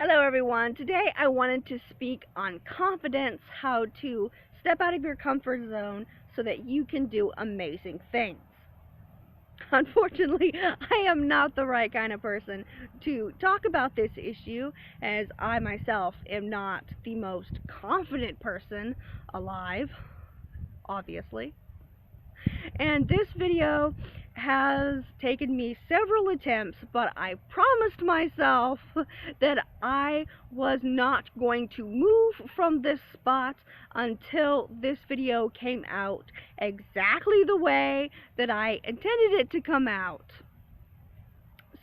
Hello everyone. Today I wanted to speak on confidence, how to step out of your comfort zone so that you can do amazing things. Unfortunately, I am not the right kind of person to talk about this issue, as I myself am not the most confident person alive, obviously. And this video has taken me several attempts, but I promised myself that I was not going to move from this spot until this video came out exactly the way that I intended it to come out.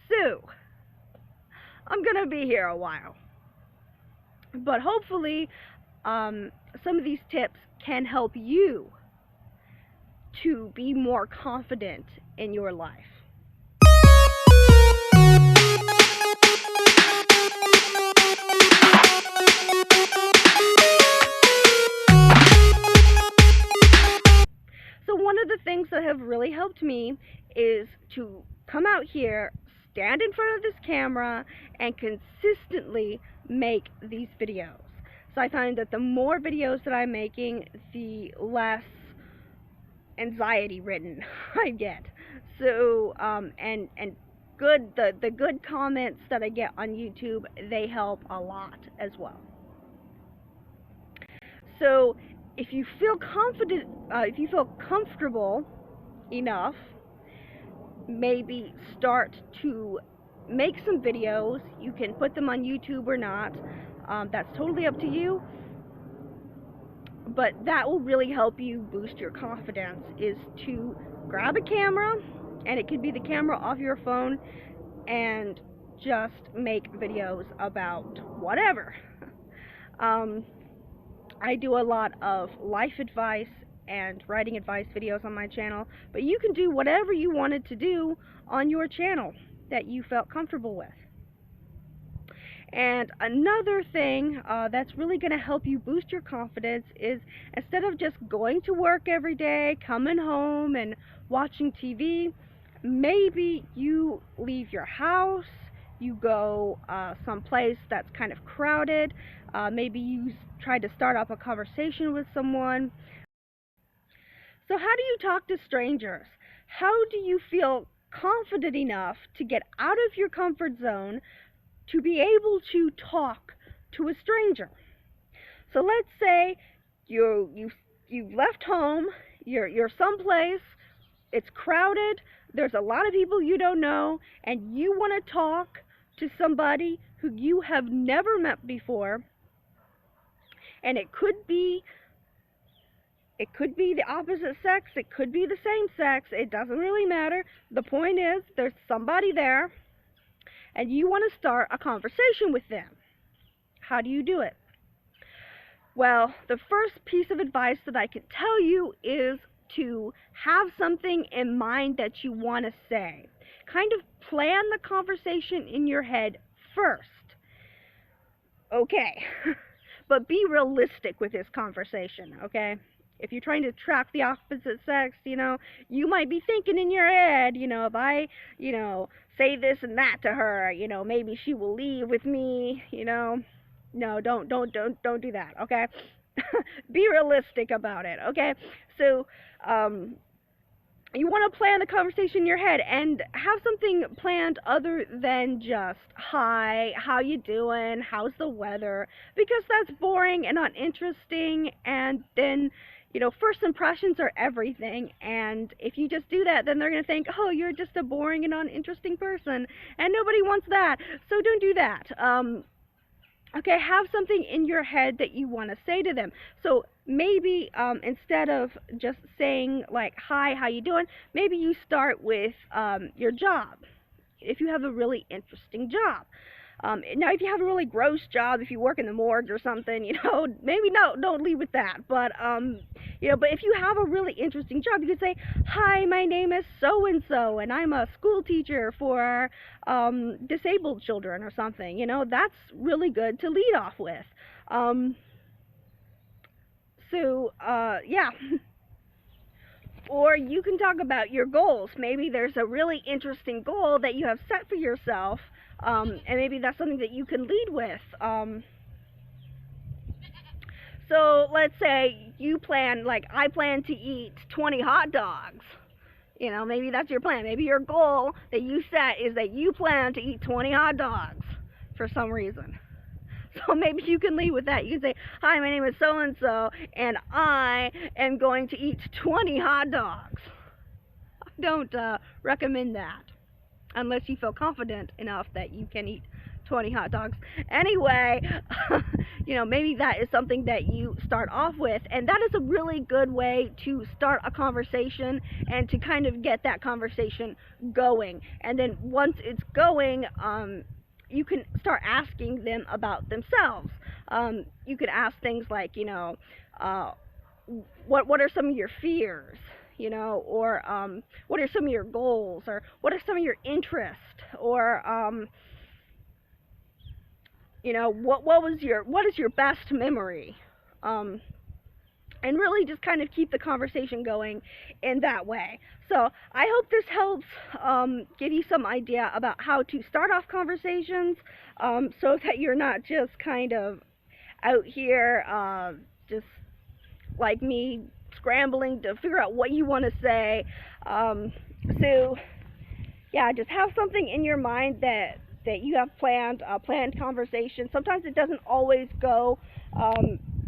So, I'm gonna be here a while, but hopefully some of these tips can help you to be more confident in your life. So one of the things that have really helped me is to come out here, stand in front of this camera, and consistently make these videos. So I find that the more videos that I'm making, the less anxiety ridden I get. So and the good comments that I get on YouTube, they help a lot as well. So if you feel confident, if you feel comfortable enough, maybe start to make some videos. You can put them on YouTube or not. That's totally up to you. But that will really help you boost your confidence, is to grab a camera, and it could be the camera off your phone, and just make videos about whatever. I do a lot of life advice and writing advice videos on my channel, but you can do whatever you wanted to do on your channel that you felt comfortable with. And another thing that's really going to help you boost your confidence is, instead of just going to work every day, coming home and watching TV, maybe you leave your house, you go someplace that's kind of crowded, maybe you try to start up a conversation with someone. So how do you talk to strangers? How do you feel confident enough to get out of your comfort zone to be able to talk to a stranger? So let's say you've left home, you're someplace, it's crowded, there's a lot of people you don't know, and you want to talk to somebody who you have never met before. And it could be the opposite sex, it could be the same sex, it doesn't really matter. The point is, there's somebody there, and you want to start a conversation with them. How do you do it? Well, the first piece of advice that I can tell you is to have something in mind that you want to say. Kind of plan the conversation in your head first. Okay, but be realistic with this conversation, okay? If you're trying to attract the opposite sex, you might be thinking in your head, if I, say this and that to her, maybe she will leave with me, No, don't do that, okay? Be realistic about it, okay? So, you want to plan the conversation in your head, and have something planned other than just, hi, how you doing, how's the weather, because that's boring and uninteresting. And then, first impressions are everything, and if you just do that, then they're going to think, oh, you're just a boring and uninteresting person, and nobody wants that, so don't do that. Okay, have something in your head that you want to say to them. So maybe instead of just saying like, hi, how you doing, maybe you start with your job, if you have a really interesting job. Now, if you have a really gross job, if you work in the morgue or something, maybe don't leave with that. But but if you have a really interesting job, you could say, hi, my name is so-and-so, and I'm a school teacher for disabled children or something. That's really good to lead off with. Yeah. Or you can talk about your goals. Maybe there's a really interesting goal that you have set for yourself And maybe that's something that you can lead with. So let's say you plan, like I plan to eat 20 hot dogs. You know, maybe that's your plan. Maybe your goal that you set is that you plan to eat 20 hot dogs for some reason. So maybe you can lead with that. You can say, hi, my name is so-and-so, and I am going to eat 20 hot dogs. I don't recommend that unless you feel confident enough that you can eat 20 hot dogs. Anyway, you know, maybe that is something that you start off with, and that is a really good way to start a conversation and to kind of get that conversation going. And then once it's going, you can start asking them about themselves. You could ask things like, you know, what are some of your fears? You know, or what are some of your goals, or what are some of your interests, or you know, what is your best memory, and really just kind of keep the conversation going in that way. So I hope this helps give you some idea about how to start off conversations, so that you're not just kind of out here just like me, scrambling to figure out what you want to say. So yeah, just have something in your mind that you have planned, planned conversation. Sometimes it doesn't always go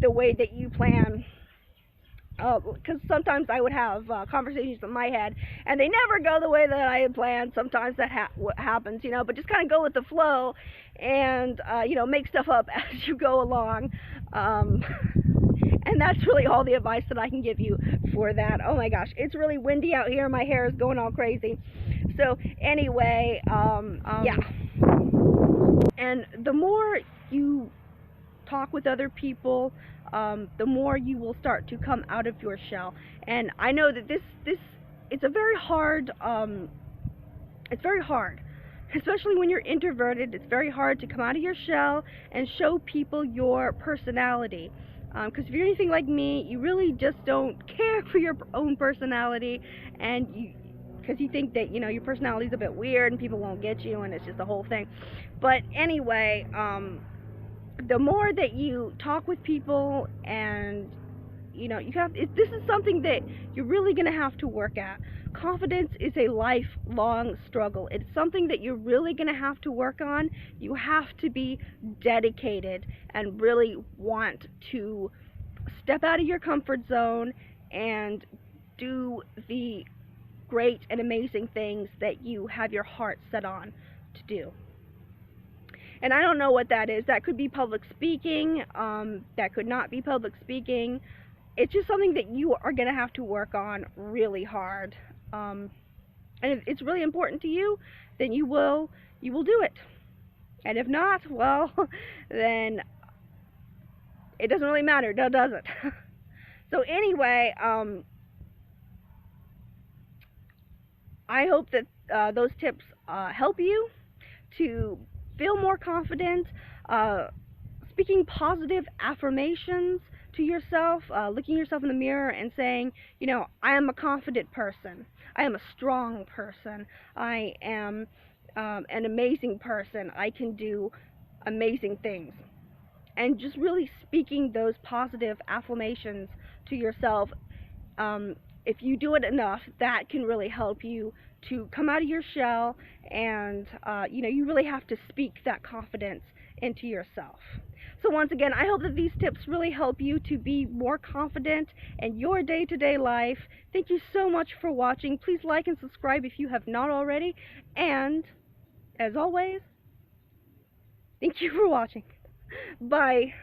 the way that you plan, because sometimes I would have conversations in my head and they never go the way that I had planned. Sometimes that happens, you know, but just kind of go with the flow and you know, make stuff up as you go along. And that's really all the advice that I can give you for that. Oh my gosh, it's really windy out here. My hair is going all crazy. So anyway, yeah. And the more you talk with other people, the more you will start to come out of your shell. And I know that it's a very hard, it's very hard, especially when you're introverted. It's very hard to come out of your shell and show people your personality. Because if you're anything like me, you really just don't care for your own personality, and because you think that, you know, your personality is a bit weird and people won't get you, and it's just the whole thing. But anyway, the more that you talk with people, and you know, this is something that you're really going to have to work at. Confidence is a lifelong struggle. It's something that you're really going to have to work on. You have to be dedicated and really want to step out of your comfort zone and do the great and amazing things that you have your heart set on to do. And I don't know what that is. That could be public speaking. That could not be public speaking. It's just something that you are going to have to work on really hard. And if it's really important to you, then you will do it. And if not, well, then it doesn't really matter, does it? So anyway, I hope that those tips help you to feel more confident, speaking positive affirmations to yourself, looking yourself in the mirror and saying, you know, I am a confident person. I am a strong person. I am an amazing person. I can do amazing things. And just really speaking those positive affirmations to yourself, if you do it enough, that can really help you to come out of your shell, and you know, you really have to speak that confidence into yourself. So once again, I hope that these tips really help you to be more confident in your day-to-day life. Thank you so much for watching. Please like and subscribe if you have not already. And as always, thank you for watching. Bye.